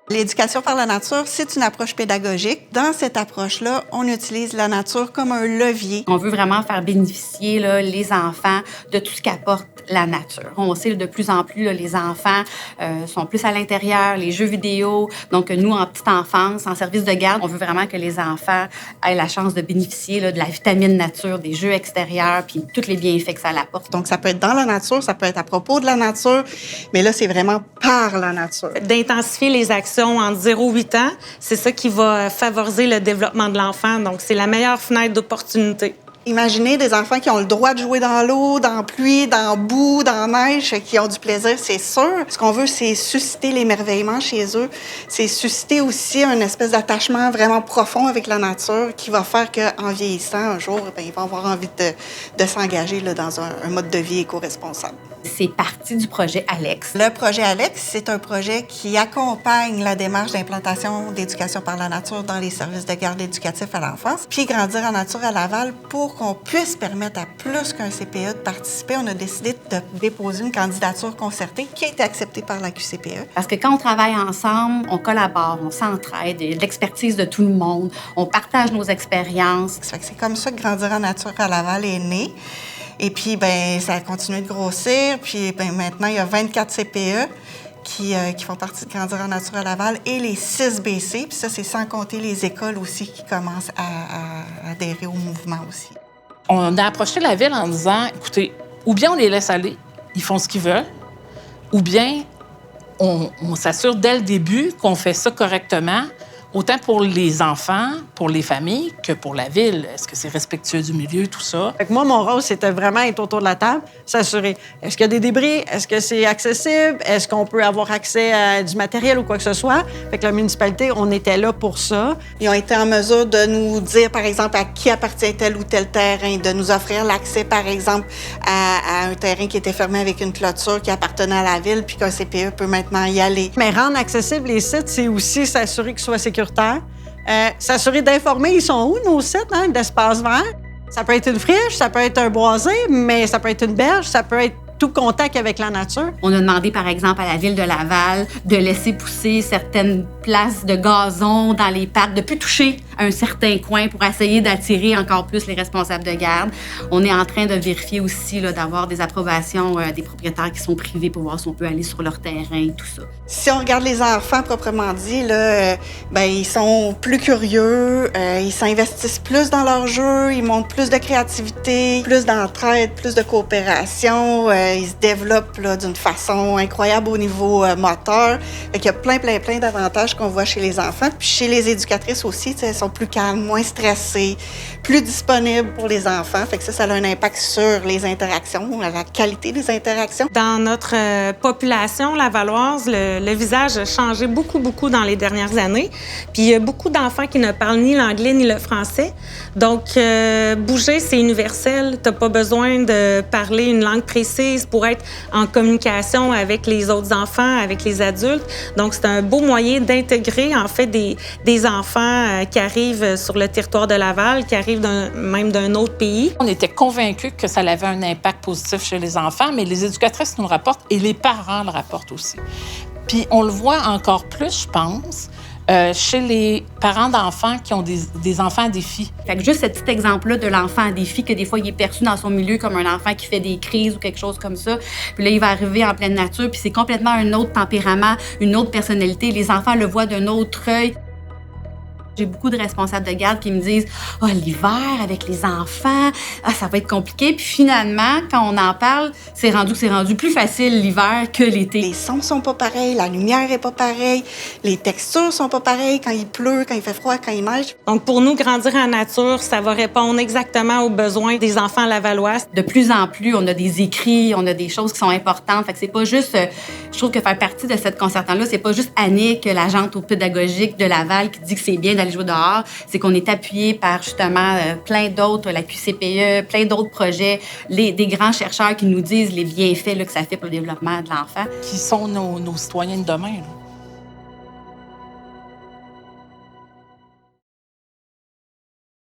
L'éducation par la nature, c'est une approche pédagogique. Dans cette approche-là, on utilise la nature comme un levier. On veut vraiment faire bénéficier là, les enfants de tout ce qu'apporte la nature. On sait de plus en plus, là, les enfants sont plus à l'intérieur, les jeux vidéo. Donc, nous, en petite enfance, en service de garde, on veut vraiment que les enfants aient la chance de bénéficier là, de la vitamine nature, des jeux extérieurs, puis tous les bienfaits que ça apporte. Donc, ça peut être dans la nature, ça peut être à propos de la nature, mais là, c'est vraiment par la nature. D'intensifier les actions entre 0 et 8 ans, c'est ça qui va favoriser le développement de l'enfant. Donc, c'est la meilleure fenêtre d'opportunité. Imaginez des enfants qui ont le droit de jouer dans l'eau, dans la pluie, dans la boue, dans la neige, qui ont du plaisir, c'est sûr. Ce qu'on veut, c'est susciter l'émerveillement chez eux. C'est susciter aussi une espèce d'attachement vraiment profond avec la nature qui va faire qu'en vieillissant, un jour, bien, ils vont avoir envie de s'engager là, dans un mode de vie éco-responsable. C'est parti du projet Alex. Le projet Alex, c'est un projet qui accompagne la démarche d'implantation d'éducation par la nature dans les services de garde éducatifs à l'enfance. Puis Grandir en nature à Laval, pour qu'on puisse permettre à plus qu'un CPE de participer, on a décidé de déposer une candidature concertée qui a été acceptée par la QCPE. Parce que quand on travaille ensemble, on collabore, on s'entraide, il y a de l'expertise de tout le monde, on partage nos expériences. Ça fait que c'est comme ça que Grandir en nature à Laval est né. Et puis, ben, ça a continué de grossir. Puis, ben, maintenant, il y a 24 CPE qui font partie de Grandir en nature à Laval et les 6 BC. Puis ça, c'est sans compter les écoles aussi qui commencent à adhérer au mouvement aussi. On a approché la ville en disant, écoutez, ou bien on les laisse aller, ils font ce qu'ils veulent, ou bien on s'assure dès le début qu'on fait ça correctement, autant pour les enfants, pour les familles, que pour la ville. Est-ce que c'est respectueux du milieu, tout ça? Fait que moi, mon rôle, c'était vraiment être autour de la table, s'assurer. Est-ce qu'il y a des débris? Est-ce que c'est accessible? Est-ce qu'on peut avoir accès à du matériel ou quoi que ce soit? Fait que la municipalité, on était là pour ça. Ils ont été en mesure de nous dire, par exemple, à qui appartient tel ou tel terrain, de nous offrir l'accès, par exemple, à un terrain qui était fermé avec une clôture qui appartenait à la ville, puis qu'un CPE peut maintenant y aller. Mais rendre accessibles les sites, c'est aussi s'assurer qu'ils soient sécuritaires. S'assurer d'informer, ils sont où nos sites, hein, d'espaces verts? Ça peut être une friche, ça peut être un boisé, mais ça peut être une berge, ça peut être tout contact avec la nature. On a demandé, par exemple, à la Ville de Laval de laisser pousser certaines places de gazon dans les parcs, de ne plus toucher un certain coin pour essayer d'attirer encore plus les responsables de garde. On est en train de vérifier aussi là, d'avoir des approbations des propriétaires qui sont privés pour voir si on peut aller sur leur terrain, tout ça. Si on regarde les enfants proprement dit, là, ben, ils sont plus curieux, ils s'investissent plus dans leur jeu, ils montrent plus de créativité, plus d'entraide, plus de coopération. Ils se développent là, d'une façon incroyable au niveau moteur. Fait qu'il y a plein d'avantages qu'on voit chez les enfants. Puis chez les éducatrices aussi, elles sont plus calmes, moins stressées, plus disponibles pour les enfants. Fait que ça a un impact sur les interactions, la qualité des interactions. Dans notre population lavalloise, le visage a changé beaucoup dans les dernières années. Puis il y a beaucoup d'enfants qui ne parlent ni l'anglais ni le français. Donc, bouger, c'est universel. Tu n'as pas besoin de parler une langue précise pour être en communication avec les autres enfants, avec les adultes. Donc, c'est un beau moyen d'intégrer, en fait, des enfants qui arrivent sur le territoire de Laval, qui arrivent même d'un autre pays. On était convaincus que ça avait un impact positif chez les enfants, mais les éducatrices nous le rapportent et les parents le rapportent aussi. Puis on le voit encore plus, je pense, chez les parents d'enfants qui ont des enfants à défi. Fait que juste ce petit exemple-là de l'enfant à défi, que des fois, il est perçu dans son milieu comme un enfant qui fait des crises ou quelque chose comme ça. Puis là, il va arriver en pleine nature, puis c'est complètement un autre tempérament, une autre personnalité. Les enfants le voient d'un autre œil. J'ai beaucoup de responsables de garde qui me disent « Ah, l'hiver avec les enfants, ça va être compliqué. » Puis finalement, quand on en parle, c'est rendu plus facile l'hiver que l'été. Les sons sont pas pareils, la lumière est pas pareille, les textures sont pas pareilles quand il pleut, quand il fait froid, quand il neige. Donc, pour nous, Grandir en nature, ça va répondre exactement aux besoins des enfants lavallois. De plus en plus, on a des écrits, on a des choses qui sont importantes. Fait que c'est pas juste... je trouve que faire partie de cette concertante-là, c'est pas juste Annick, l'agente au pédagogique de Laval, qui dit que c'est bien d'aller jouer dehors. C'est qu'on est appuyé par, justement, plein d'autres, la QCPE, plein d'autres projets, des grands chercheurs qui nous disent les bienfaits là, que ça fait pour le développement de l'enfant. Qui sont nos citoyens de demain, là.